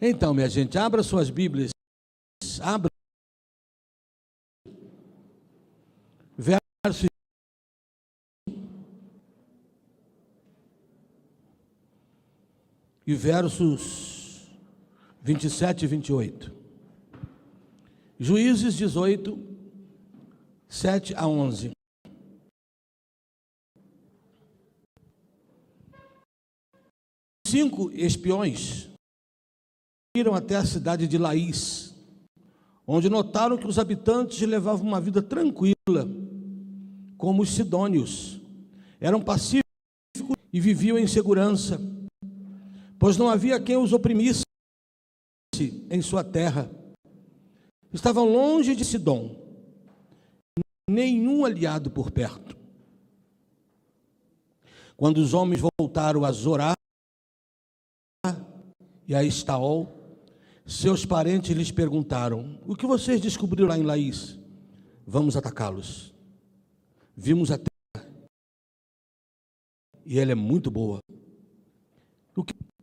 Então, minha gente, abra suas Bíblias, abra versos e versos 27 e 28. Juízes 18, 7 a 11. Cinco espiões iram até a cidade de Laís, onde notaram que os habitantes levavam uma vida tranquila, como os sidônios. Eram pacíficos e viviam em segurança, pois não havia quem os oprimisse em sua terra. Estavam longe de Sidom, nenhum aliado por perto. Quando os homens voltaram a Zorá e a Estaol, seus parentes lhes perguntaram: o que vocês descobriram lá em Laís? Vamos atacá-los. Vimos a terra e ela é muito boa.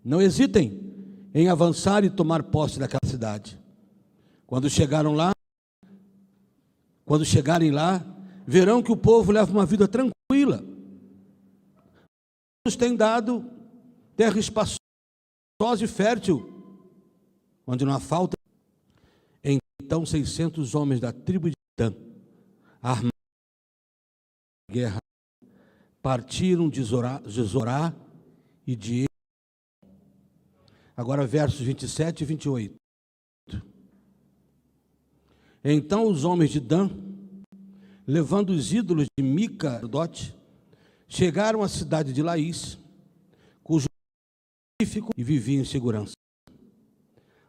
Não hesitem em avançar e tomar posse daquela cidade. Quando chegarem lá, verão que o povo leva uma vida tranquila. Deus tem dado terra espaçosa e fértil, onde não há falta. Então 600 homens da tribo de Dan, armados de guerra, partiram de Zorá e de... Agora versos 27 e 28. Então os homens de Dan, levando os ídolos de Mica, chegaram à cidade de Laís, cujo e viviam em segurança.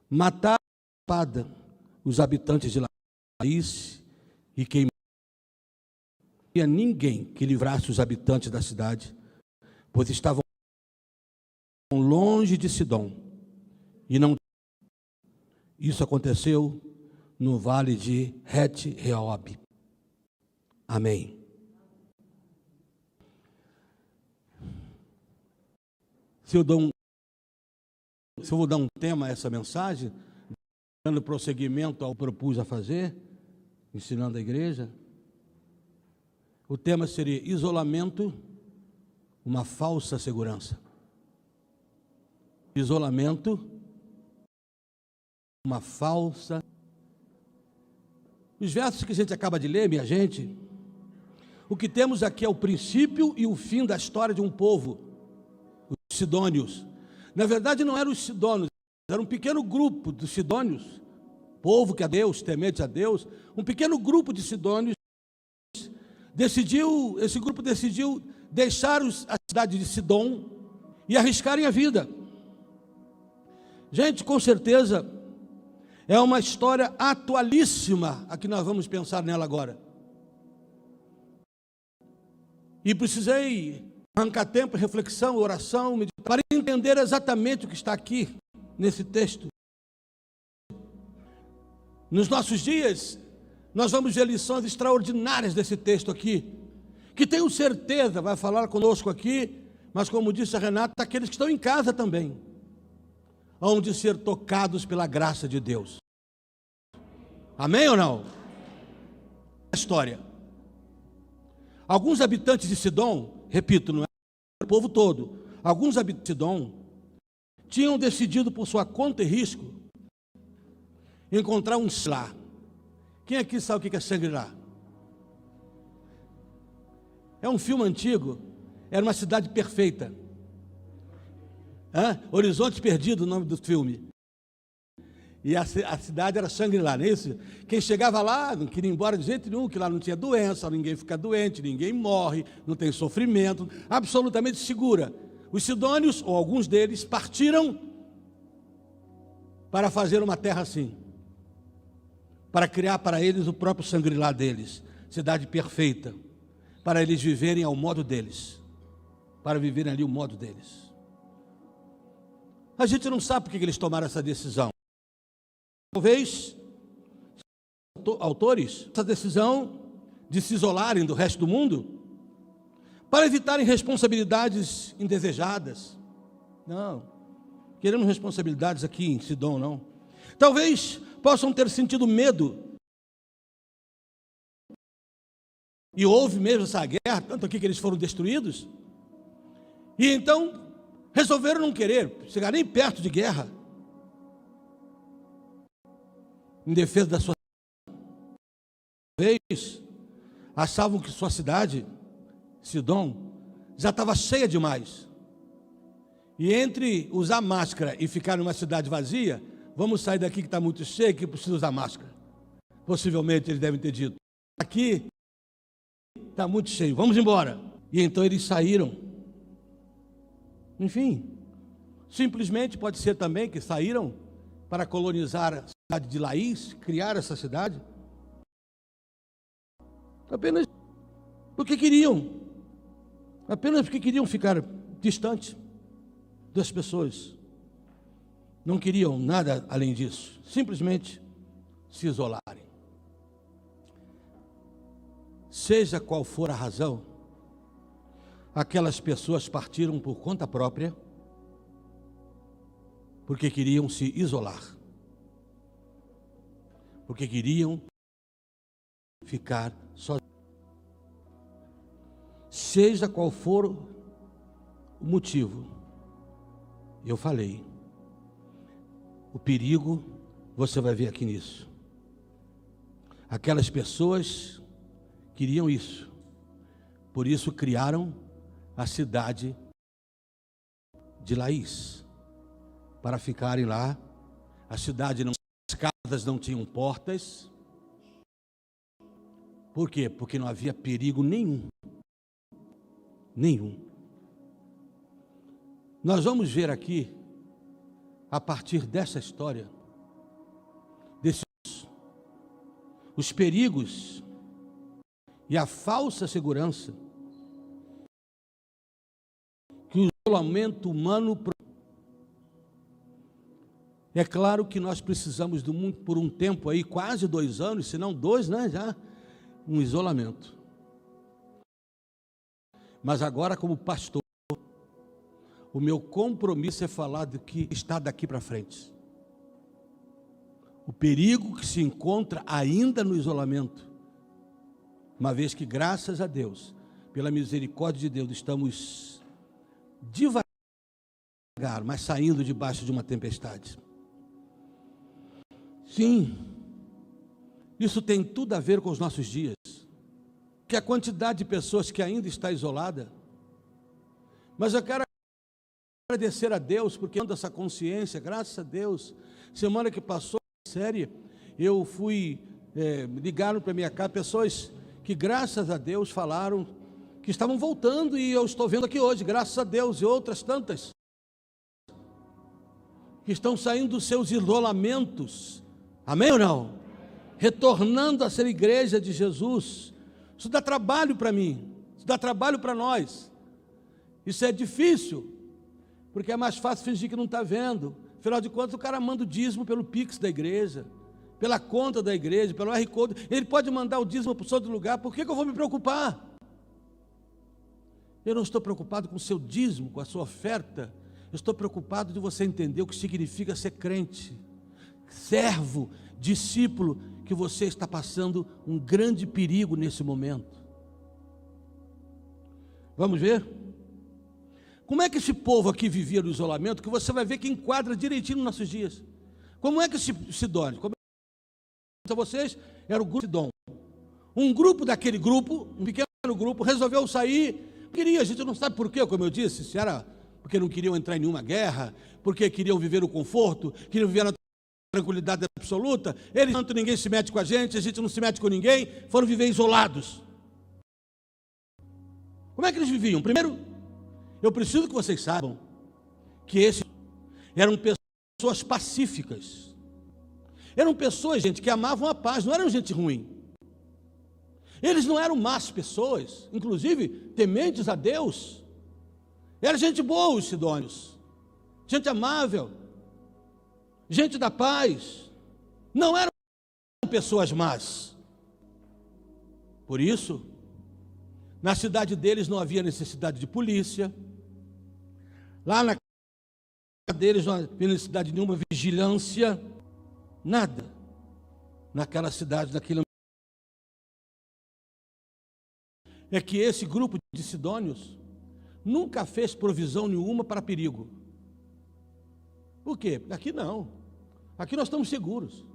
Mataram a espada os habitantes de Laís e queimaram. Não havia ninguém que livrasse os habitantes da cidade, pois estavam longe de Sidom. E não. Isso aconteceu no vale de Het-Reob. Amém. Se eu vou dar um tema a essa mensagem, dando prosseguimento ao que propus a fazer, ensinando a igreja, o tema seria isolamento, uma falsa segurança. Isolamento, uma falsa. Os versos que a gente acaba de ler, minha gente, o que temos aqui é o princípio e o fim da história de um povo, os sidônios. Na verdade, não eram os sidônios, era um pequeno grupo dos sidônios, povo que a Deus, temente a Deus, um pequeno grupo de sidônios esse grupo decidiu deixar a cidade de Sidom e arriscarem a vida. Gente, com certeza, é uma história atualíssima a que nós vamos pensar nela agora. E precisei arrancar tempo, reflexão, oração, meditar, para entender exatamente o que está aqui, nesse texto. Nos nossos dias, nós vamos ver lições extraordinárias desse texto aqui, que tenho certeza vai falar conosco aqui, mas como disse a Renata, aqueles que estão em casa também, hão de ser tocados pela graça de Deus. Amém ou não? A história. Alguns habitantes de Sidom, repito, não é o povo todo, alguns habitantes de Sidom tinham decidido por sua conta e risco encontrar um Shangri-La. Quem aqui sabe o que é Shangri-La? É um filme antigo, era uma cidade perfeita. Horizonte Perdido, o nome do filme. E a cidade era Shangri-La, não é isso? Quem chegava lá não queria ir embora de jeito nenhum, que lá não tinha doença, ninguém fica doente, ninguém morre, não tem sofrimento, absolutamente segura. Os sidônios, ou alguns deles, partiram para fazer uma terra assim, para criar para eles o próprio Shangri-La deles, cidade perfeita, para eles viverem ao modo deles, para viverem ali o modo deles. A gente não sabe por que eles tomaram essa decisão. Talvez, autores, essa decisão de se isolarem do resto do mundo, para evitarem responsabilidades indesejadas. Não. queremos responsabilidades aqui em Sidom, não. Talvez possam ter sentido medo. E houve mesmo essa guerra, tanto aqui que eles foram destruídos. E então resolveram não querer chegar nem perto de guerra, em defesa da sua vez, achavam que sua cidade, Sidom, já estava cheia demais. E entre usar máscara e ficar numa cidade vazia, vamos sair daqui que está muito cheio, que precisa usar máscara. Possivelmente eles devem ter dito, aqui está muito cheio, vamos embora. E então eles saíram. Enfim, simplesmente pode ser também que saíram para colonizar a cidade de Laís, criar essa cidade. Apenas porque queriam. Apenas porque queriam ficar distante das pessoas. Não queriam nada além disso. Simplesmente se isolarem. Seja qual for a razão, aquelas pessoas partiram por conta própria, porque queriam se isolar, porque queriam ficar sozinhos. Seja qual for o motivo, eu falei, o perigo você vai ver aqui nisso. Aquelas pessoas queriam isso, por isso criaram a cidade de Laís, para ficarem lá. A cidade não, as casas não tinham portas. Por quê? Porque não havia perigo nenhum. Nenhum. Nós vamos ver aqui, a partir dessa história, os perigos e a falsa segurança que o isolamento humano. É claro que nós precisamos por um tempo aí, quase 2 anos, se não 2, né, já, um isolamento. Mas agora, como pastor, o meu compromisso é falar do que está daqui para frente. O perigo que se encontra ainda no isolamento. Uma vez que, graças a Deus, pela misericórdia de Deus, estamos devagar, mas saindo debaixo de uma tempestade. Sim, isso tem tudo a ver com os nossos dias. Que a quantidade de pessoas que ainda está isolada. Mas eu quero agradecer a Deus, porque dando essa consciência, graças a Deus. Semana que passou, série, eu fui, ligaram para minha casa, pessoas que graças a Deus falaram que estavam voltando, e eu estou vendo aqui hoje, graças a Deus, e outras tantas, que estão saindo dos seus isolamentos, amém ou não? Retornando a ser igreja de Jesus. Isso dá trabalho para mim, isso dá trabalho para nós, isso é difícil, porque é mais fácil fingir que não está vendo. Afinal de contas, o cara manda o dízimo pelo Pix da igreja, pela conta da igreja, pelo R Code, ele pode mandar o dízimo para outro lugar. Por que eu vou me preocupar? Eu não estou preocupado com o seu dízimo, com a sua oferta. Eu estou preocupado de você entender o que significa ser crente, servo, discípulo, que você está passando um grande perigo nesse momento. Vamos ver? Como é que esse povo aqui vivia no isolamento, que você vai ver que enquadra direitinho nos nossos dias. Como é que Sidom, como a vocês, era o grupo Sidom. Um grupo daquele grupo, um pequeno grupo, resolveu sair. A gente não sabe por quê, como eu disse, se era porque não queriam entrar em nenhuma guerra, porque queriam viver o conforto, queriam viver na tranquilidade absoluta. Eles, tanto ninguém se mete com a gente não se mete com ninguém, foram viver isolados. Como é que eles viviam? Primeiro, eu preciso que vocês saibam que esses eram pessoas pacíficas. Eram pessoas, gente, que amavam a paz, não eram gente ruim. Eles não eram más pessoas, inclusive tementes a Deus. Era gente boa, os sidônios, gente amável, gente da paz. Não eram pessoas más. Por isso, na cidade deles não havia necessidade de polícia. Lá deles não havia necessidade de nenhuma vigilância, nada naquela cidade, naquele ambiente. É que esse grupo de sidônios nunca fez provisão nenhuma para perigo. Por quê? Aqui não. Aqui nós estamos seguros.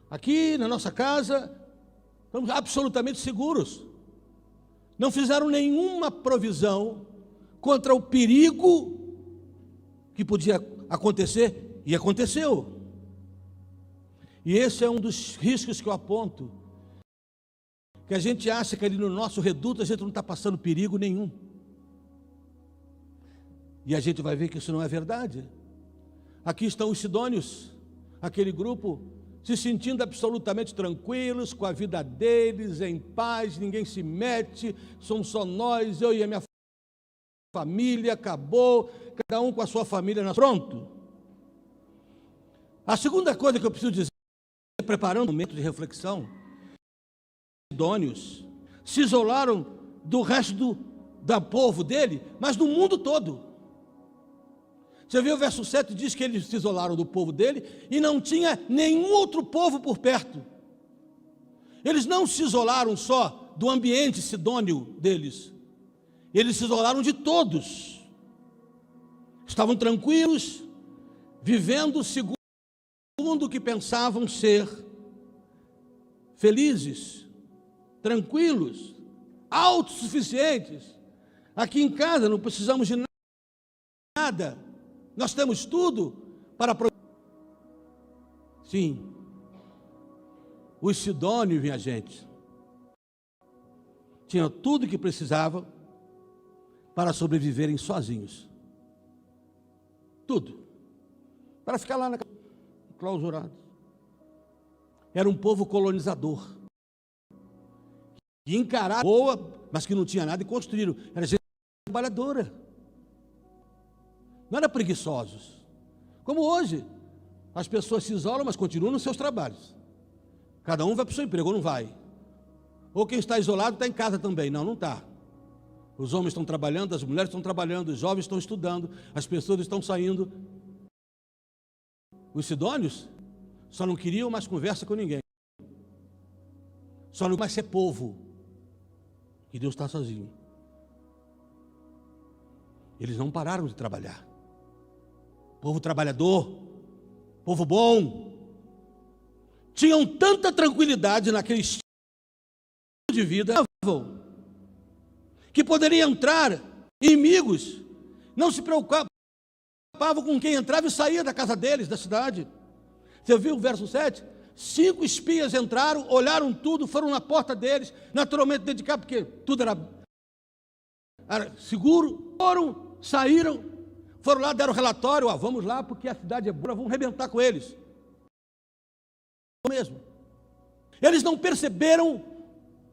Aqui na nossa casa estamos absolutamente seguros. Não fizeram nenhuma provisão contra o perigo que podia acontecer, e aconteceu. E esse é um dos riscos que eu aponto, que a gente acha que ali no nosso reduto a gente não está passando perigo nenhum. E a gente vai ver que isso não é verdade. Aqui estão os sidônios, aquele grupo, se sentindo absolutamente tranquilos, com a vida deles, em paz, ninguém se mete, somos só nós, eu e a minha família, acabou, cada um com a sua família, pronto. A segunda coisa que eu preciso dizer, preparando um momento de reflexão, os sidônios se isolaram do resto do povo dele, mas do mundo todo. Você vê o verso 7, diz que eles se isolaram do povo dele e não tinha nenhum outro povo por perto. Eles não se isolaram só do ambiente sidônio deles, eles se isolaram de todos. Estavam tranquilos, vivendo segundo o que pensavam ser felizes, tranquilos, autossuficientes. Aqui em casa não precisamos de nada, nós temos tudo para... Sim, os sidônios, minha gente, tinham tudo que precisavam para sobreviverem sozinhos. Tudo. Para ficar lá clausurados. Era um povo colonizador. E encararam boa, mas que não tinha nada e construíram. Era gente trabalhadora. Não eram preguiçosos. Como hoje, as pessoas se isolam, mas continuam nos seus trabalhos. Cada um vai para o seu emprego, ou não vai. Ou quem está isolado está em casa também. Não, não está. Os homens estão trabalhando, as mulheres estão trabalhando, os jovens estão estudando, as pessoas estão saindo. Os sidônios só não queriam mais conversa com ninguém. Só não mais ser povo. Que Deus está sozinho. Eles não pararam de trabalhar. Povo trabalhador, povo bom. Tinham tanta tranquilidade naquele estilo de vida que poderiam entrar inimigos, não se preocupavam com quem entrava e saía da casa deles, da cidade. Você viu o verso 7? 5 espias entraram, olharam tudo, foram na porta deles, naturalmente dedicados, porque tudo era seguro, foram, saíram, foram lá, deram relatório, vamos lá, porque a cidade é boa, vamos arrebentar com eles. Mesmo. Eles não perceberam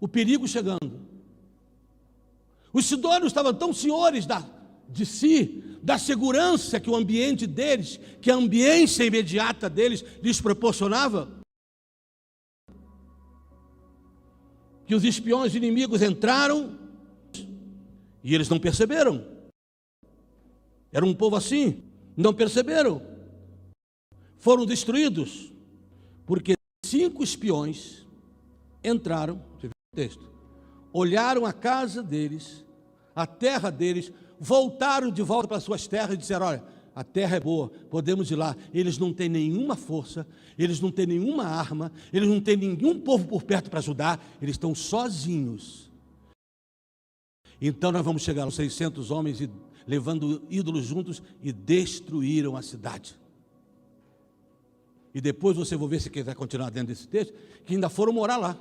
o perigo chegando. Os sidônios estavam tão senhores de si, da segurança que o ambiente deles, que a ambiência imediata deles lhes proporcionava, que os espiões inimigos entraram e eles não perceberam. Era um povo assim, não perceberam. Foram destruídos, porque 5 espiões entraram, você viu o texto, olharam a casa deles, a terra deles, voltaram de volta para suas terras e disseram: olha, a terra é boa, podemos ir lá. Eles não têm nenhuma força, eles não têm nenhuma arma, eles não têm nenhum povo por perto para ajudar, eles estão sozinhos. Então nós vamos chegar aos 600 homens e levando ídolos juntos e destruíram a cidade. E depois você vai ver, se quiser continuar dentro desse texto, que ainda foram morar lá.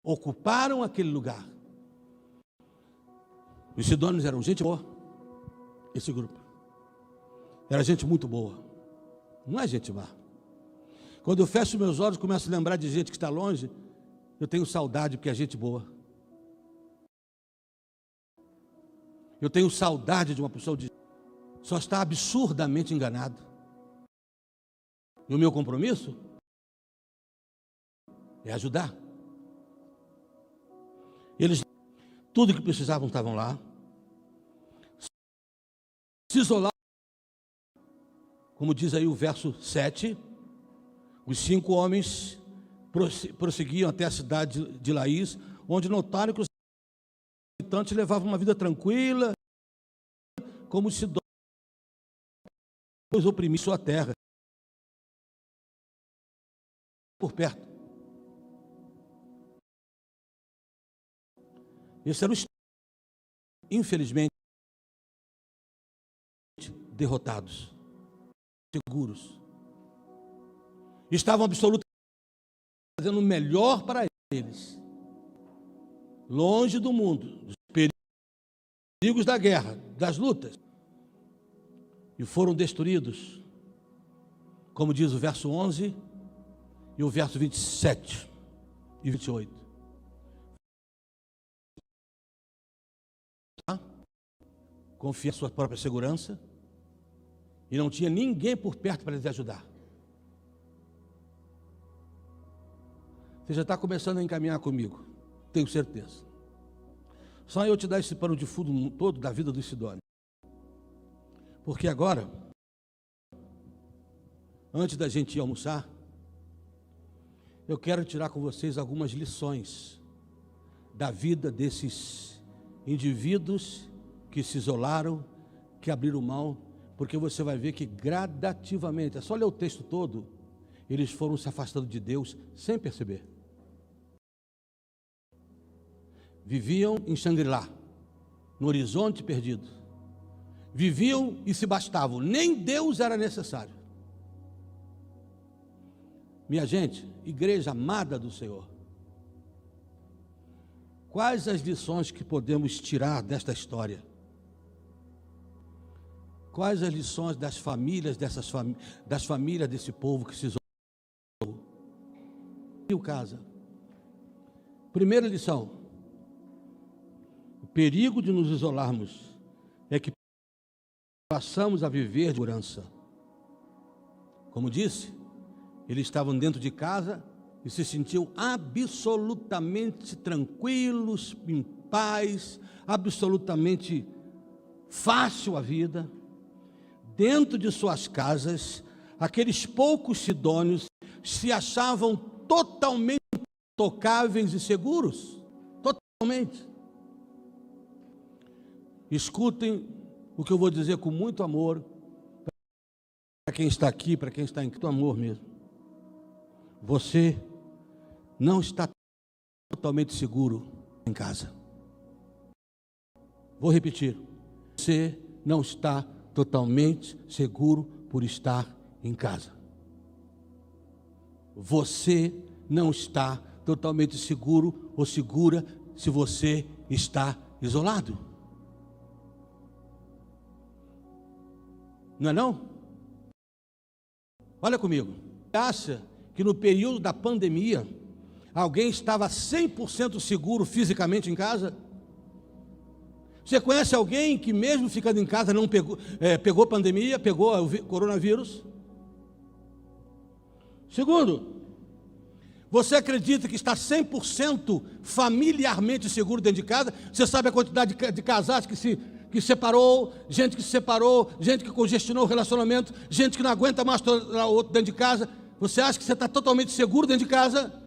Ocuparam aquele lugar. Os sidônios eram gente boa. Esse grupo era gente muito boa. Não é gente má. Quando eu fecho meus olhos e começo a lembrar de gente que está longe, eu tenho saudade, porque é gente boa. Eu tenho saudade de uma pessoa que só está absurdamente enganado. E o meu compromisso é ajudar. Eles, tudo que precisavam estavam lá. se isolaram, como diz aí o verso 7, os 5 homens prosseguiam até a cidade de Laís, onde notaram que os habitantes levavam uma vida tranquila, como se Deus oprimisse sua terra. Por perto. Esse era o estado. Infelizmente, derrotados, seguros. Estavam absolutamente fazendo o melhor para eles. Longe do mundo, dos perigos da guerra, das lutas. E foram destruídos, como diz o verso 11 e o verso 27 e 28. Confia em sua própria segurança e não tinha ninguém por perto para lhes ajudar. Você já está começando a encaminhar comigo, tenho certeza. Só eu te dar esse pano de fundo todo da vida do Sidônio. Porque agora, antes da gente ir almoçar, eu quero tirar com vocês algumas lições da vida desses indivíduos que se isolaram, que abriram mão, porque você vai ver que gradativamente, é só ler o texto todo, eles foram se afastando de Deus sem perceber. Viviam em Xangri-Lá, no horizonte perdido. Viviam e se bastavam, nem Deus era necessário. Minha gente, igreja amada do Senhor, quais as lições que podemos tirar desta história? Quais as lições das famílias das famílias desse povo que se isolou? Casa. Primeira lição: o perigo de nos isolarmos é que passamos a viver de segurança. Como disse, eles estavam dentro de casa e se sentiam absolutamente tranquilos, em paz, absolutamente fácil a vida. Dentro de suas casas, aqueles poucos sidônios se achavam totalmente intocáveis e seguros. Totalmente. Escutem o que eu vou dizer com muito amor, para quem está aqui, para quem está em muito amor mesmo. Você não está totalmente seguro em casa. Vou repetir. Você não está totalmente seguro por estar em casa. Você não está totalmente seguro ou segura se você está isolado. Não é não? Olha comigo. Você acha que no período da pandemia alguém estava 100% seguro fisicamente em casa? Você conhece alguém que mesmo ficando em casa não pegou pandemia, pegou o coronavírus? Segundo, você acredita que está 100% familiarmente seguro dentro de casa? Você sabe a quantidade de casais que separou, gente que se separou, gente que congestionou o relacionamento, gente que não aguenta mais o outro dentro de casa. Você acha que você está totalmente seguro dentro de casa,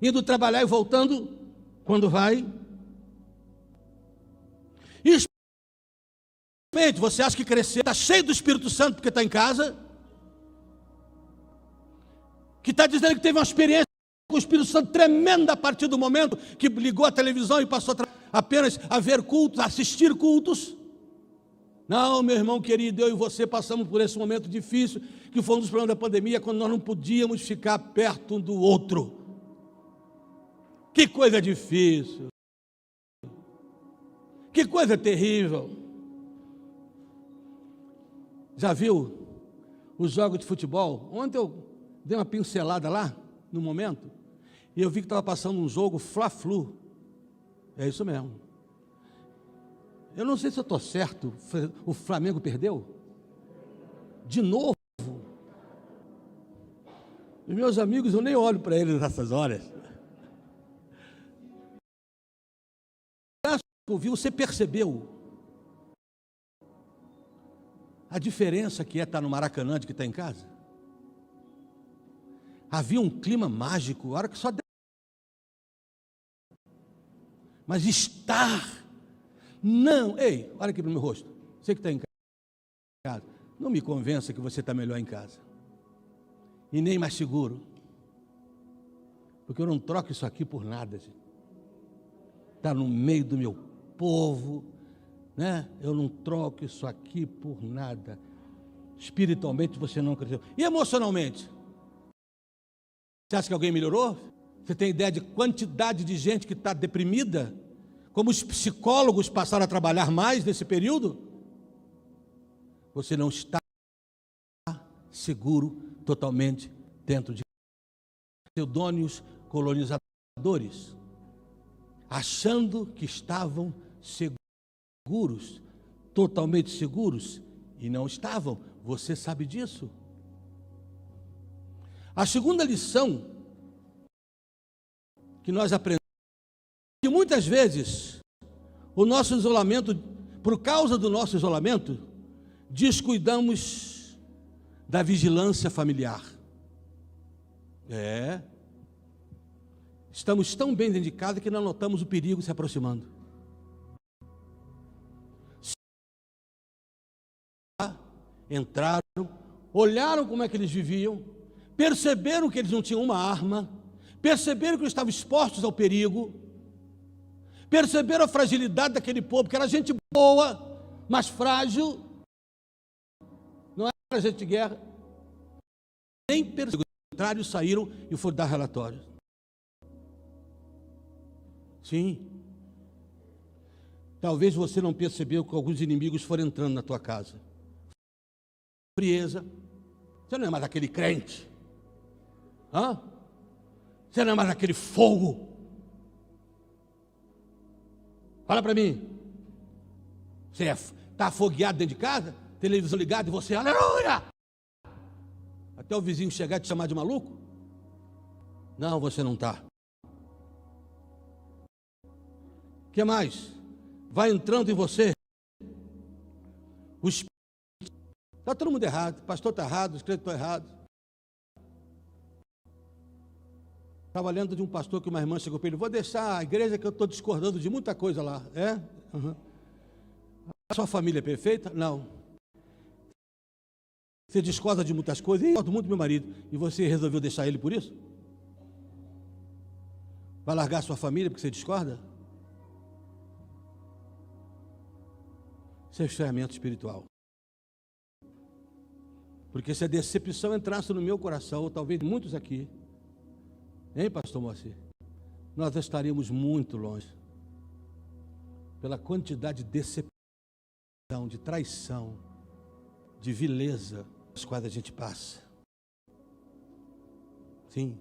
indo trabalhar e voltando quando vai? Você acha que crescer, está cheio do Espírito Santo porque está em casa? Que está dizendo que teve uma experiência com o Espírito Santo tremenda a partir do momento que ligou a televisão e passou apenas a ver cultos, a assistir cultos? Não, meu irmão querido, eu e você passamos por esse momento difícil, que foi um dos problemas da pandemia, quando nós não podíamos ficar perto um do outro. Que coisa difícil. Que coisa terrível. Já viu os jogos de futebol? Ontem eu dei uma pincelada lá, no momento, e eu vi que estava passando um jogo Fla-Flu. É isso mesmo. Eu não sei se eu estou certo, o Flamengo perdeu? De novo? Os meus amigos, eu nem olho para eles nessas horas. Você percebeu a diferença que é estar no Maracanã de que está em casa? Havia um clima mágico, a hora que só... Mas estar... Não, ei, olha aqui para o meu rosto. Você que está em casa, não me convença que você está melhor em casa. E nem mais seguro. Porque eu não troco isso aqui por nada, gente. Está no meio do meu povo, né? Eu não troco isso aqui por nada. Espiritualmente você não cresceu. E emocionalmente? Você acha que alguém melhorou? Você tem ideia de quantidade de gente que está deprimida? Como os psicólogos passaram a trabalhar mais nesse período? Você não está seguro totalmente dentro de pseudônios colonizadores, achando que estavam seguros, totalmente seguros, e não estavam. Você sabe disso? A segunda lição que nós aprendemos é que muitas vezes o nosso isolamento, por causa do nosso isolamento, descuidamos da vigilância familiar. Estamos tão bem dentro de casa que não notamos o perigo se aproximando. Entraram, olharam como é que eles viviam, perceberam que eles não tinham uma arma, perceberam que eles estavam expostos ao perigo, perceberam a fragilidade daquele povo, que era gente boa, mas frágil, não era gente de guerra, nem perceberam, ao contrário, saíram e foram dar relatórios. Sim, talvez você não percebeu que alguns inimigos foram entrando na tua casa. Frieza, você não é mais aquele crente, você não é mais aquele fogo. Fala para mim, você está afogueado dentro de casa, televisão ligada e você, aleluia, até o vizinho chegar e te chamar de maluco? Não, você não está. O que mais? Vai entrando em você o espírito. Está todo mundo errado, o pastor está errado, os crentes estão errados. Estava lendo de um pastor que uma irmã chegou para ele: vou deixar a igreja que eu estou discordando de muita coisa lá. A sua família é perfeita? Não. Você discorda de muitas coisas? Eu gosto muito do meu marido. E você resolveu deixar ele por isso? Vai largar a sua família porque você discorda? Isso é esfriamento espiritual. Porque se a decepção entrasse no meu coração, ou talvez muitos aqui, hein, pastor Moacir? Nós estaríamos muito longe. Pela quantidade de decepção, de traição, de vileza, as quais a gente passa. Sim.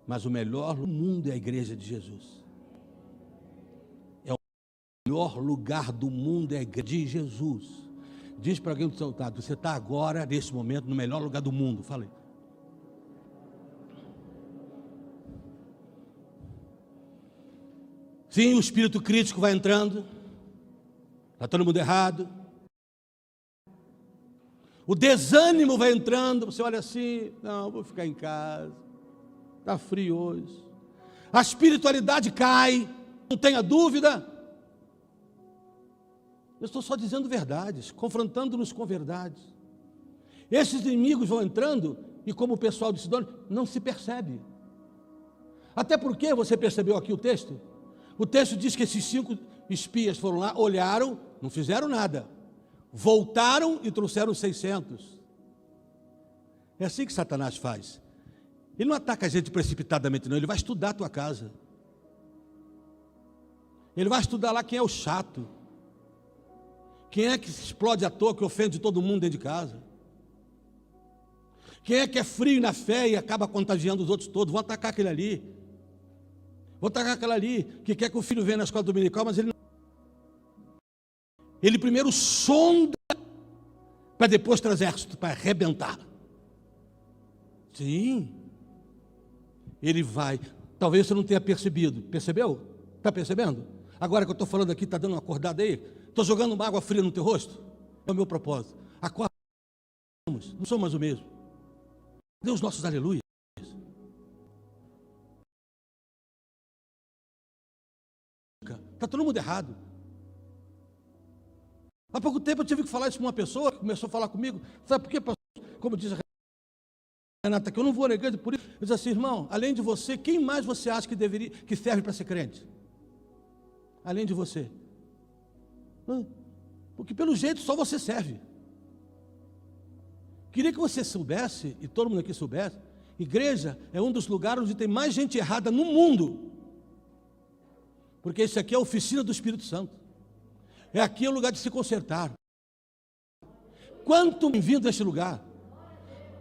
Mas o melhor do mundo é a igreja de Jesus. O melhor lugar do mundo é a igreja de Jesus. Diz para alguém do seu lado: você está agora, nesse momento, no melhor lugar do mundo. Fala aí. Sim, o espírito crítico vai entrando. Está todo mundo errado. O desânimo vai entrando. Você olha assim: não, vou ficar em casa. Está frio hoje. A espiritualidade cai. Não tenha dúvida. Eu estou só dizendo verdades, confrontando-nos com verdades. Esses inimigos vão entrando e, como o pessoal de Sidônia, não se percebe. Até porque, você percebeu aqui o texto? O texto diz que esses 5 espias foram lá, olharam, não fizeram nada. Voltaram e trouxeram 600. É assim que Satanás faz. Ele não ataca a gente precipitadamente, não. Ele vai estudar a tua casa. Ele vai estudar lá quem é o chato. Quem é que se explode à toa, que ofende todo mundo dentro de casa? Quem é que é frio na fé e acaba contagiando os outros todos? Vão atacar aquele ali. Vão atacar aquele ali, que quer que o filho venha na escola dominical, mas ele não. Ele primeiro sonda, para depois trazer exército, para arrebentar. Sim. Ele vai. Talvez você não tenha percebido. Percebeu? Está percebendo? Agora que eu estou falando aqui, está dando uma acordada aí? Estou jogando uma água fria no teu rosto? é o meu propósito. Acorda, não somos mais o mesmo. Dê os nossos aleluias. Está todo mundo errado. Há pouco tempo eu tive que falar isso com uma pessoa que começou a falar comigo. Sabe por quê, pastor? Como diz a Renata, que eu não vou negar por isso. Eu disse assim, irmão, além de você, quem mais você acha que serve para ser crente? Além de você. Porque pelo jeito só você serve. Queria que você soubesse, e todo mundo aqui soubesse, igreja é um dos lugares onde tem mais gente errada no mundo. Porque isso aqui é a oficina do Espírito Santo. É aqui o lugar de se consertar. Quanto bem-vindo a este lugar.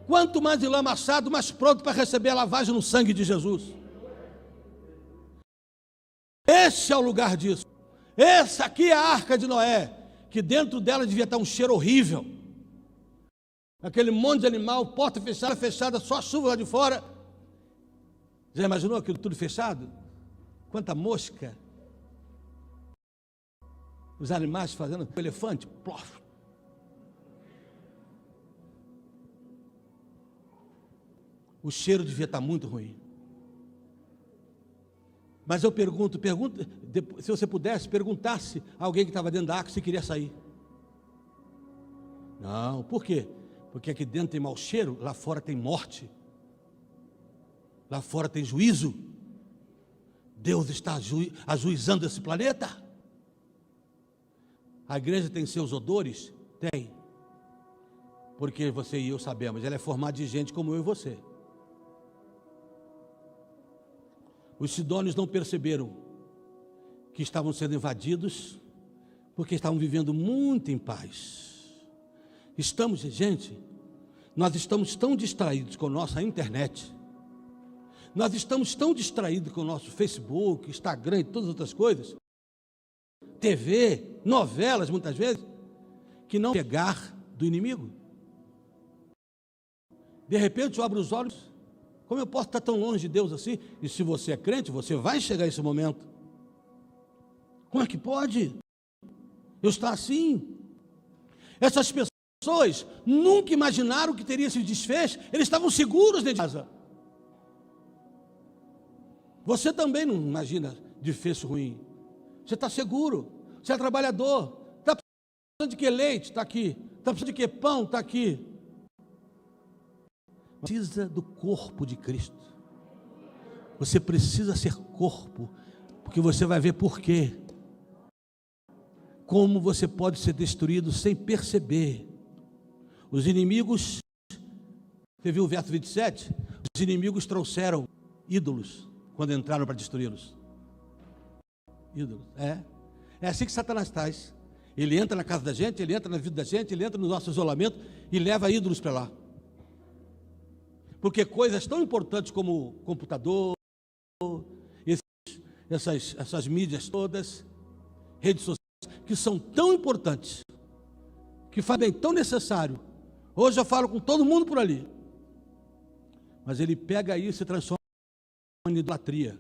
Quanto mais enlamaçado, mais pronto para receber a lavagem no sangue de Jesus. Esse é o lugar disso. Essa aqui é a Arca de Noé, que dentro dela devia estar um cheiro horrível. Aquele monte de animal, porta fechada, só chuva lá de fora. Já imaginou aquilo tudo fechado? Quanta mosca. Os animais fazendo, o elefante, plof. O cheiro devia estar muito ruim. Mas eu pergunto, se você pudesse, perguntasse a alguém que estava dentro da arca se queria sair. Não, por quê? Porque aqui dentro tem mau cheiro, lá fora tem morte. Lá fora tem juízo. Deus está ajuizando esse planeta. A igreja tem seus odores? Tem. Porque você e eu sabemos, ela é formada de gente como eu e você. Os sidônios não perceberam que estavam sendo invadidos, porque estavam vivendo muito em paz. Nós estamos tão distraídos com a nossa internet, nós estamos tão distraídos com o nosso Facebook, Instagram e todas as outras coisas, TV, novelas muitas vezes, que não pegar do inimigo. De repente eu abro os olhos, como eu posso estar tão longe de Deus assim? E se você é crente, você vai chegar a esse momento. Como é que pode? Eu estar assim. Essas pessoas nunca imaginaram que teria esse desfecho. Eles estavam seguros dentro de casa. Você também não imagina desfecho ruim. Você está seguro. Você é trabalhador. Está precisando de que leite? Está aqui. Está precisando de que pão? Está aqui. Precisa do corpo de Cristo. Você precisa ser corpo, porque você vai ver por quê. Como você pode ser destruído sem perceber. Os inimigos, você viu o verso 27? Os inimigos trouxeram ídolos quando entraram para destruí-los. Ídolos, é assim que Satanás faz. Ele entra na casa da gente, ele entra na vida da gente, ele entra no nosso isolamento e leva ídolos para lá. Porque coisas tão importantes como computador, essas mídias todas, redes sociais, que são tão importantes, que fazem tão necessário. Hoje eu falo com todo mundo por ali. Mas ele pega isso e transforma em idolatria.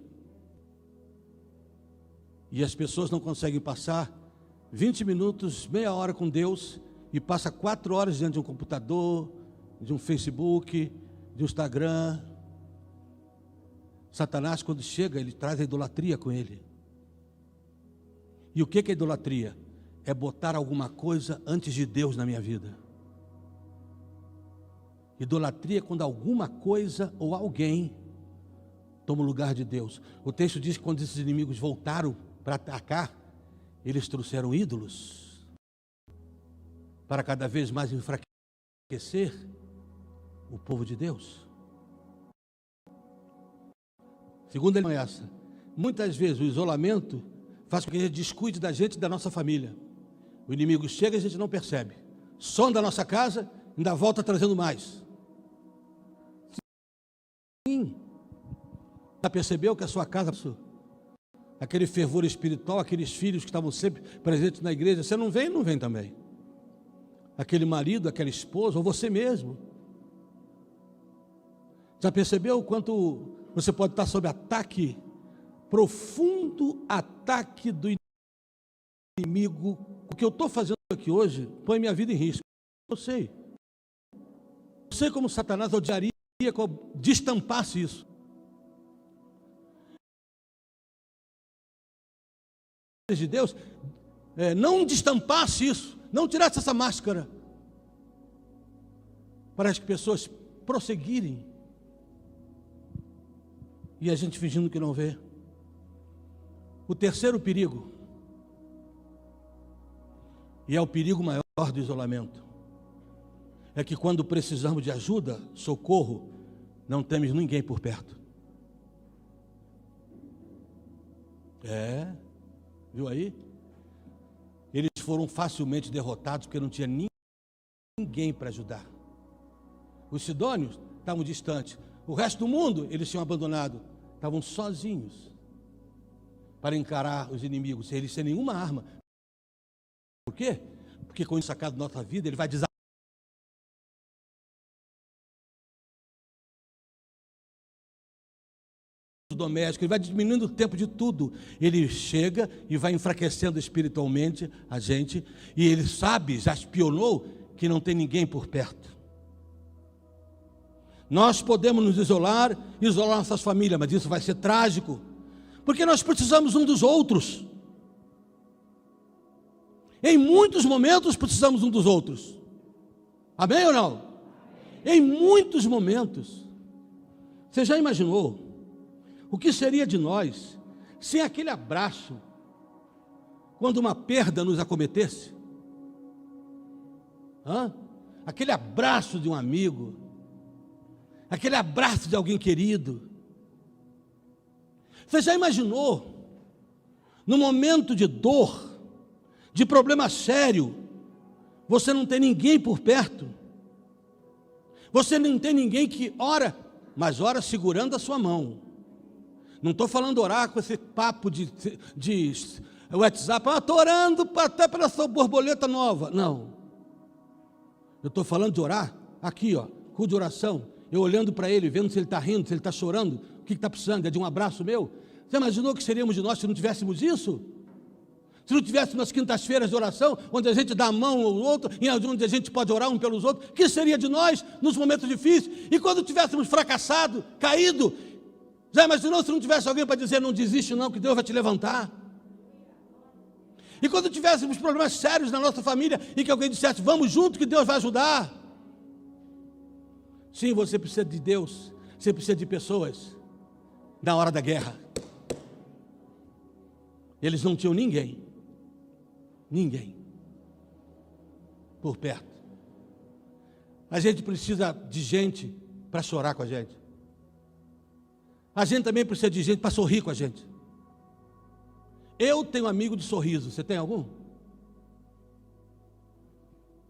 E as pessoas não conseguem passar 20 minutos, meia hora com Deus, e passa 4 horas diante de um computador, de um Facebook, de um Instagram. Satanás, quando chega, ele traz a idolatria com ele. E o que é idolatria? É botar alguma coisa antes de Deus na minha vida. Idolatria é quando alguma coisa ou alguém toma o lugar de Deus. O texto diz que quando esses inimigos voltaram para atacar, eles trouxeram ídolos para cada vez mais enfraquecer o povo de Deus. Segunda lição é essa. Muitas vezes o isolamento faz com que a gente descuide da gente e da nossa família. O inimigo chega e a gente não percebe. Sonda a nossa casa, ainda volta trazendo mais. Sim. Já percebeu que a sua casa, aquele fervor espiritual, aqueles filhos que estavam sempre presentes na igreja, você não vem também. Aquele marido, aquela esposa, ou você mesmo. Já percebeu o quanto você pode estar sob ataque, profundo ataque do inimigo, o que eu estou fazendo aqui hoje, põe minha vida em risco. Eu sei. Eu sei como Satanás odiaria que eu destampasse isso. De Deus, não destampasse isso, não tirasse essa máscara, para as pessoas prosseguirem, e a gente fingindo que não vê. O terceiro perigo, e é o perigo maior do isolamento, é que quando precisamos de ajuda, socorro, não temos ninguém por perto. Viu aí? Eles foram facilmente derrotados porque não tinha ninguém para ajudar. Os sidônios estavam distantes. O resto do mundo eles tinham abandonado. Estavam sozinhos para encarar os inimigos, eles sem nenhuma arma. Por quê? Porque com isso sacado da nossa vida, ele vai doméstico, ele vai diminuindo o tempo de tudo. Ele chega e vai enfraquecendo espiritualmente a gente, e ele sabe, já espionou, que não tem ninguém por perto. Nós podemos nos isolar nossas famílias, mas isso vai ser trágico, porque nós precisamos um dos outros. Em muitos momentos precisamos um dos outros. Amém ou não? Em muitos momentos. Você já imaginou o que seria de nós sem aquele abraço quando uma perda nos acometesse? Aquele abraço de um amigo, aquele abraço de alguém querido. Você já imaginou, no momento de dor, de problema sério, você não tem ninguém por perto? Você não tem ninguém que ora, mas ora segurando a sua mão. Não estou falando orar com esse papo de WhatsApp, estou orando até pela sua borboleta nova. Não. Eu estou falando de orar aqui, cu de oração, eu olhando para ele, vendo se ele está rindo, se ele está chorando, o que está precisando, é de um abraço meu? Você imaginou que seríamos de nós se não tivéssemos isso? Se não tivéssemos as quintas-feiras de oração, onde a gente dá a mão ao outro, e onde a gente pode orar um pelos outros, o que seria de nós nos momentos difíceis? E quando tivéssemos fracassado, caído, já imaginou se não tivesse alguém para dizer, não desiste não, que Deus vai te levantar? E quando tivéssemos problemas sérios na nossa família, e que alguém dissesse, vamos junto que Deus vai ajudar? Sim, você precisa de Deus, você precisa de pessoas na hora da guerra. Eles não tinham ninguém por perto. A gente precisa de gente para chorar com a gente. A gente também precisa de gente para sorrir com a gente. Eu tenho amigo de sorriso, você tem algum?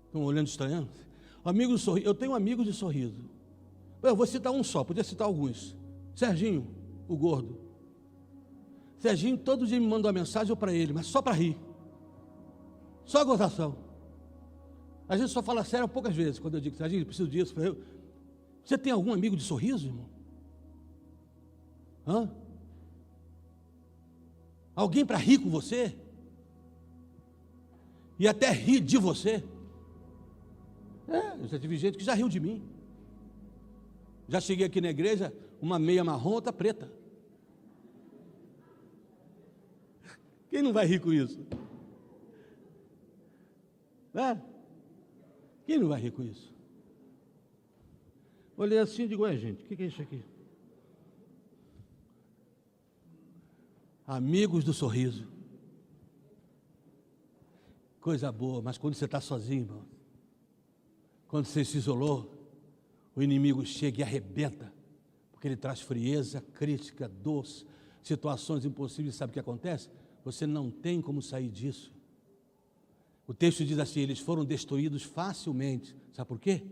Estão olhando estranhando? Amigo de sorriso, eu tenho amigos de sorriso. Eu vou citar um só, podia citar alguns. Serginho, o gordo. Serginho todo dia me manda uma mensagem para ele, mas só para rir. Só gozação. A gente só fala sério poucas vezes, quando eu digo, Serginho, eu preciso disso. Você tem algum amigo de sorriso, irmão? Alguém para rir com você? E até rir de você? Eu já tive gente que já riu de mim. Já cheguei aqui na igreja, uma meia marrom, outra preta. Quem não vai rir com isso? Quem não vai rir com isso? Olhei assim e digo, gente, o que é isso aqui? Amigos do sorriso. Coisa boa, mas quando você está sozinho, irmão, quando você se isolou, o inimigo chega e arrebenta, porque ele traz frieza, crítica, dor, situações impossíveis. Sabe o que acontece? Você não tem como sair disso. O texto diz assim, eles foram destruídos facilmente. Sabe por quê?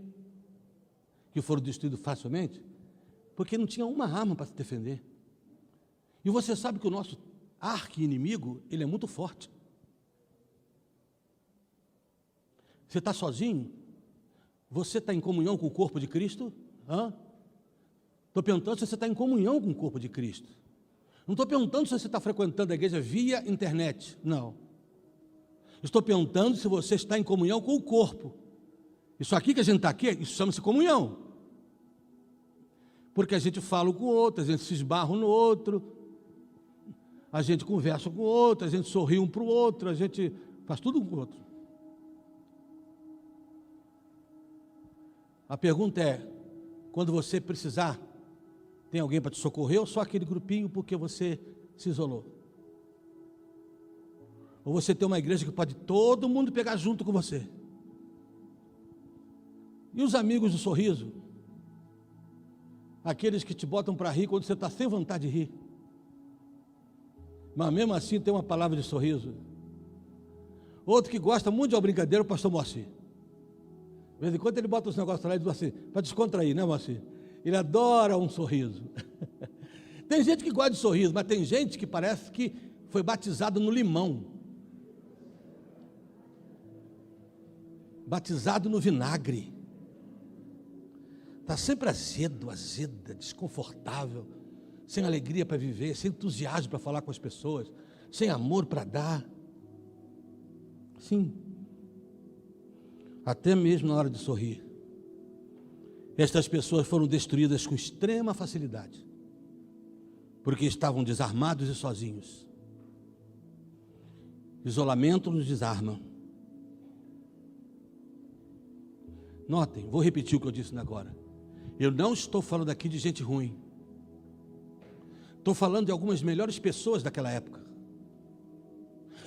Que foram destruídos facilmente? Porque não tinha uma arma para se defender. E você sabe que o nosso arqui-inimigo, ele é muito forte. Você está sozinho? Você está em comunhão com o corpo de Cristo? Estou perguntando se você está em comunhão com o corpo de Cristo. Não estou perguntando se você está frequentando a igreja via internet. Não. Estou perguntando se você está em comunhão com o corpo. Isso aqui que a gente está aqui, isso chama-se comunhão. Porque a gente fala um com o outro, a gente se esbarra um no outro, a gente conversa com o outro, a gente sorri um para o outro, a gente faz tudo um com o outro. A pergunta é, quando você precisar, tem alguém para te socorrer ou só aquele grupinho porque você se isolou? Ou você tem uma igreja que pode todo mundo pegar junto com você? E os amigos do sorriso? Aqueles que te botam para rir quando você está sem vontade de rir. Mas mesmo assim tem uma palavra de sorriso. Outro que gosta muito de uma brincadeira, o pastor Moacir. De vez em quando ele bota os negócios lá e diz assim, para descontrair, né, Moacir? Ele adora um sorriso. Tem gente que gosta de sorriso, mas tem gente que parece que foi batizado no limão. Batizado no vinagre. Está sempre azedo, azeda, desconfortável, sem alegria para viver, sem entusiasmo para falar com as pessoas, sem amor para dar. Sim. Até mesmo na hora de sorrir. Estas pessoas foram destruídas com extrema facilidade, porque estavam desarmados e sozinhos. Isolamento nos desarma. Notem, vou repetir o que eu disse agora. Eu não estou falando aqui de gente ruim. Estou falando de algumas melhores pessoas daquela época.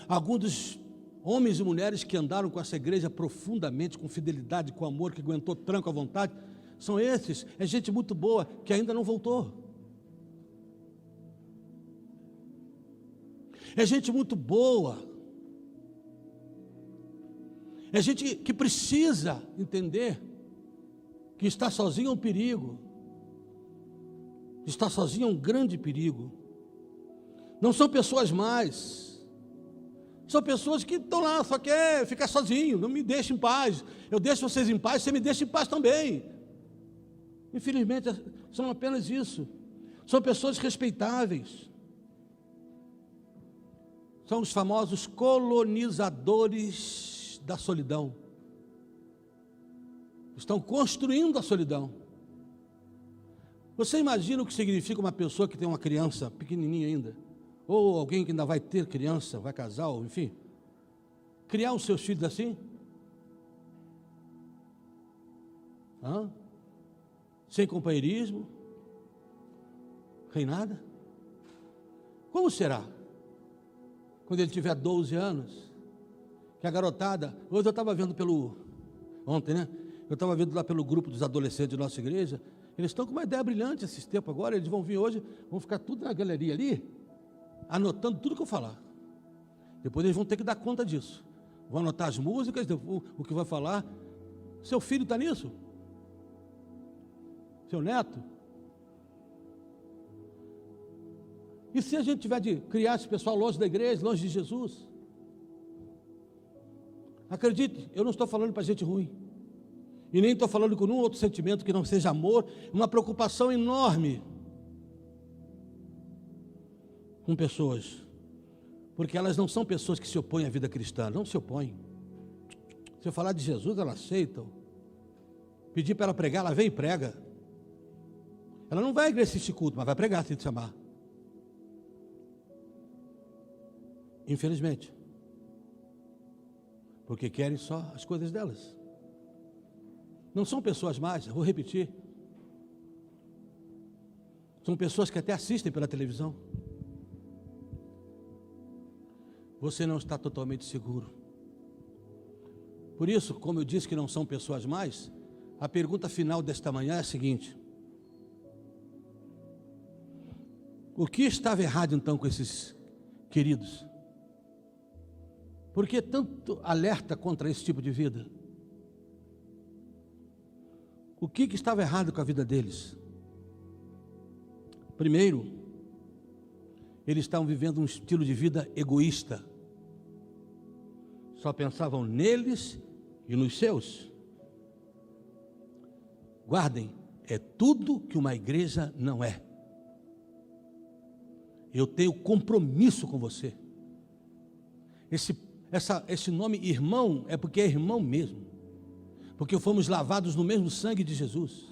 Alguns dos homens e mulheres que andaram com essa igreja profundamente, com fidelidade, com amor, que aguentou tranco à vontade, são esses. É gente muito boa que ainda não voltou. É gente muito boa. É gente que precisa entender que estar sozinho é um perigo. Estar sozinho é um grande perigo. Não são pessoas más. São pessoas que estão lá, só quer ficar sozinho. Não me deixe em paz. Eu deixo vocês em paz, você me deixa em paz também. Infelizmente, são apenas isso. São pessoas respeitáveis. São os famosos colonizadores da solidão. Estão construindo a solidão. Você imagina o que significa uma pessoa que tem uma criança pequenininha ainda, ou alguém que ainda vai ter criança, vai casar, ou enfim, criar os seus filhos assim? Sem companheirismo, sem nada? Como será? Quando ele tiver 12 anos, que a garotada, hoje eu estava vendo ontem, né? Eu estava vendo lá pelo grupo dos adolescentes da nossa igreja, eles estão com uma ideia brilhante esses tempos agora, eles vão vir hoje, vão ficar tudo na galeria ali, anotando tudo que eu falar. Depois eles vão ter que dar conta disso. Vão anotar as músicas, o que vai falar. Seu filho está nisso? Seu neto? E se a gente tiver de criar esse pessoal longe da igreja, longe de Jesus? Acredite, eu não estou falando para gente ruim. E nem estou falando com nenhum outro sentimento que não seja amor, uma preocupação enorme com pessoas. Porque elas não são pessoas que se opõem à vida cristã, não se opõem. Se eu falar de Jesus, elas aceitam. Pedir para ela pregar, ela vem e prega. Ela não vai à igreja assistir culto, mas vai pregar se te chamar. Infelizmente. Porque querem só as coisas delas. Não são pessoas más, eu vou repetir. São pessoas que até assistem pela televisão. Você não está totalmente seguro. Por isso, como eu disse que não são pessoas más, a pergunta final desta manhã é a seguinte: o que estava errado então com esses queridos? Por que tanto alerta contra esse tipo de vida? O que estava errado com a vida deles? Primeiro, eles estavam vivendo um estilo de vida egoísta. Só pensavam neles e nos seus. Guardem, é tudo que uma igreja não é. Eu tenho compromisso com você. esse nome irmão é porque é irmão mesmo, porque fomos lavados no mesmo sangue de Jesus.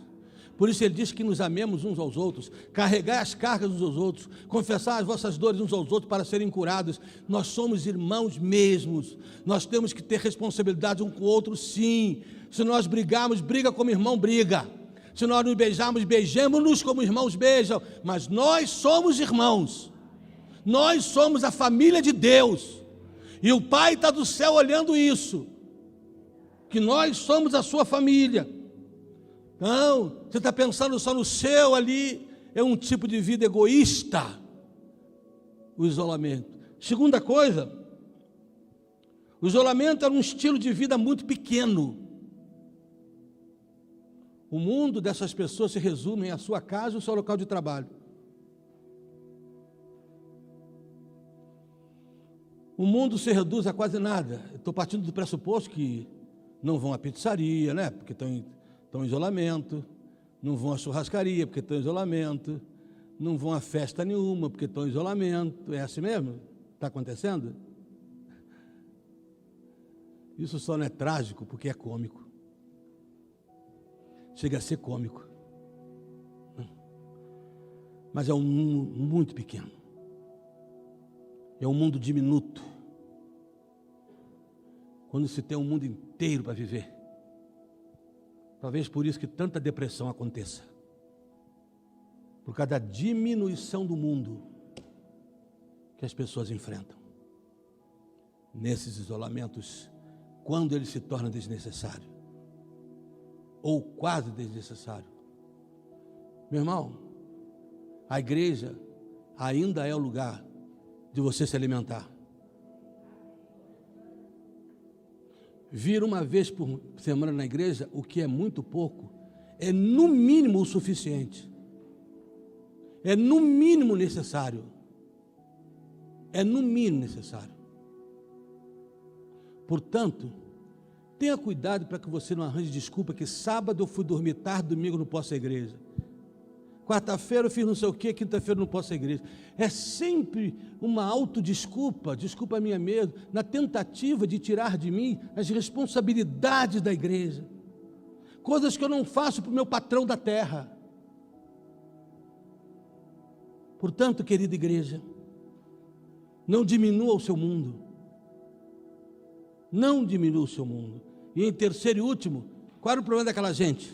Por isso ele diz que nos amemos uns aos outros, carregar as cargas uns aos outros, confessar as vossas dores uns aos outros para serem curados. Nós somos irmãos mesmos, nós temos que ter responsabilidade um com o outro, sim. Se nós brigarmos, briga como irmão briga. Se nós nos beijarmos, beijemos-nos como irmãos beijam. Mas nós somos irmãos, nós somos a família de Deus, e o Pai está do céu olhando isso, que nós somos a sua família. Não, você está pensando só no seu ali, é um tipo de vida egoísta, o isolamento. Segunda coisa, o isolamento era um estilo de vida muito pequeno. O mundo dessas pessoas se resume à sua casa e ao seu local de trabalho. O mundo se reduz a quase nada. Estou partindo do pressuposto que não vão à pizzaria, né? Porque estão em isolamento, não vão à churrascaria porque estão em isolamento, não vão a festa nenhuma porque estão em isolamento. É assim mesmo? Está acontecendo? Isso só não é trágico porque é cômico. Chega a ser cômico. Mas é um mundo muito pequeno. É um mundo diminuto. Quando se tem um mundo inteiro para viver. Talvez por isso que tanta depressão aconteça. Por causa da diminuição do mundo que as pessoas enfrentam. Nesses isolamentos, quando ele se torna desnecessário. Ou quase desnecessário. Meu irmão, a igreja ainda é o lugar de você se alimentar. Vir uma vez por semana na igreja, o que é muito pouco, é no mínimo o suficiente. É no mínimo necessário. É no mínimo necessário. Portanto, tenha cuidado para que você não arranje desculpa que sábado eu fui dormir tarde, domingo não posso ir à igreja. Quarta-feira eu fiz não sei o que, quinta-feira não posso ir à igreja. É sempre uma autodesculpa, desculpa minha mesmo, na tentativa de tirar de mim as responsabilidades da igreja. Coisas que eu não faço para o meu patrão da terra. Portanto, querida igreja, não diminua o seu mundo. Não diminua o seu mundo. E em terceiro e último, qual era o problema daquela gente?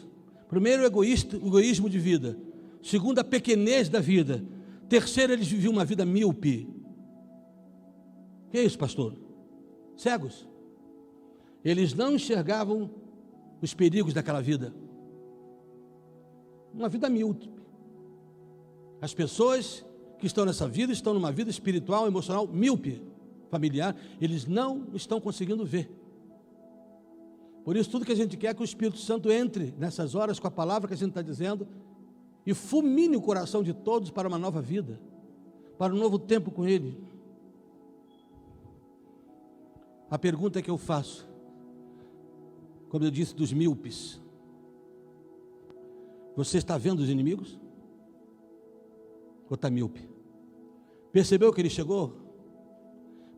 Primeiro, o egoísmo de vida. Segundo, a pequenez da vida. Terceiro, eles viviam uma vida míope. O que é isso, pastor? Cegos. Eles não enxergavam os perigos daquela vida. Uma vida míope. As pessoas que estão nessa vida, estão numa vida espiritual, emocional, míope, familiar, eles não estão conseguindo ver. Por isso, tudo que a gente quer é que o Espírito Santo entre nessas horas com a palavra que a gente está dizendo e fulmine o coração de todos para uma nova vida, para um novo tempo com Ele. A pergunta que eu faço, como eu disse dos míopes, você está vendo os inimigos? Ou está míope? Percebeu que ele chegou?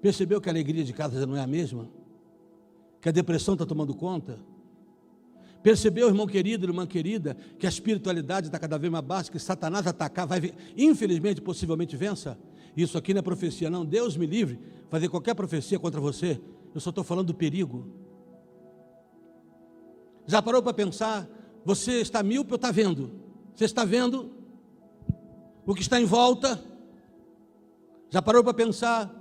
Percebeu que a alegria de casa já não é a mesma? Que a depressão está tomando conta? Percebeu, irmão querido, irmã querida, que a espiritualidade está cada vez mais baixa, que Satanás atacar, infelizmente, possivelmente vença? Isso aqui não é profecia, não. Deus me livre fazer qualquer profecia contra você. Eu só estou falando do perigo. Já parou para pensar? Você está míope ou está vendo? Você está vendo o que está em volta? Já parou para pensar?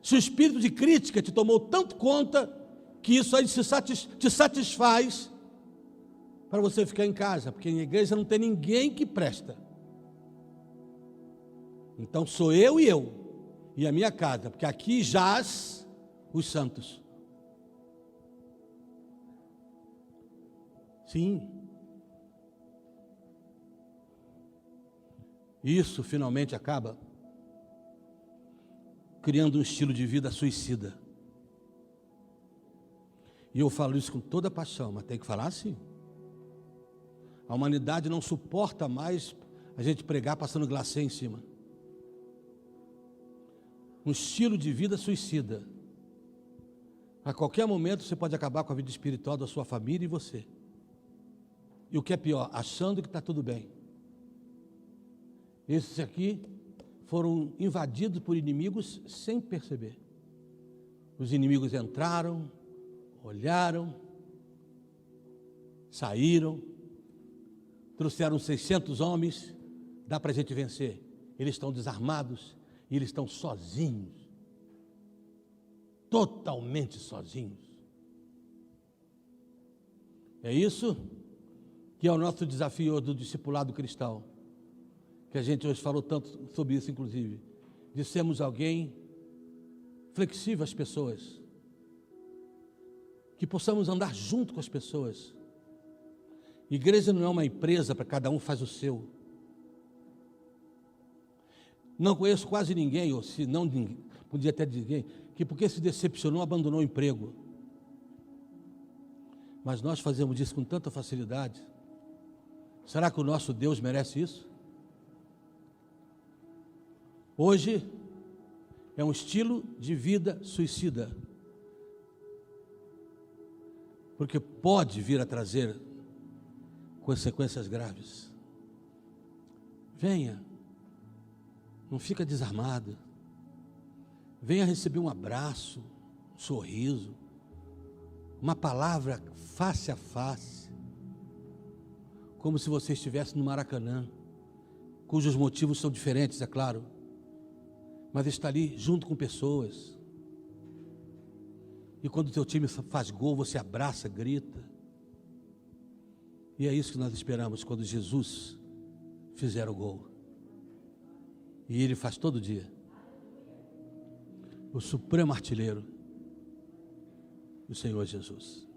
Se o espírito de crítica te tomou tanto conta, que isso aí te satisfaz para você ficar em casa, porque em igreja não tem ninguém que presta. Então sou eu e a minha casa, porque aqui jaz os santos. Sim. Isso finalmente acaba criando um estilo de vida suicida. E eu falo isso com toda paixão, mas tem que falar assim. A humanidade não suporta mais a gente pregar passando glacê em cima. Um estilo de vida suicida. A qualquer momento você pode acabar com a vida espiritual da sua família e você. E o que é pior, achando que está tudo bem. Esses aqui foram invadidos por inimigos sem perceber. Os inimigos entraram, olharam, saíram, trouxeram 600 homens, dá para a gente vencer. Eles estão desarmados e eles estão sozinhos, totalmente sozinhos. É isso que é o nosso desafio do discipulado cristão, que a gente hoje falou tanto sobre isso, inclusive, de sermos alguém flexível às pessoas, que possamos andar junto com as pessoas. Igreja não é uma empresa para cada um faz o seu. Não conheço quase ninguém, ou se não podia até dizer, que porque se decepcionou, abandonou o emprego. Mas nós fazemos isso com tanta facilidade. Será que o nosso Deus merece isso? Hoje é um estilo de vida suicida, porque pode vir a trazer consequências graves. Venha, não fica desarmado, venha receber um abraço, um sorriso, uma palavra face a face, como se você estivesse no Maracanã, cujos motivos são diferentes, é claro, mas está ali junto com pessoas. E quando o teu time faz gol, você abraça, grita. E é isso que nós esperamos quando Jesus fizer o gol. E Ele faz todo dia. O supremo artilheiro, o Senhor Jesus.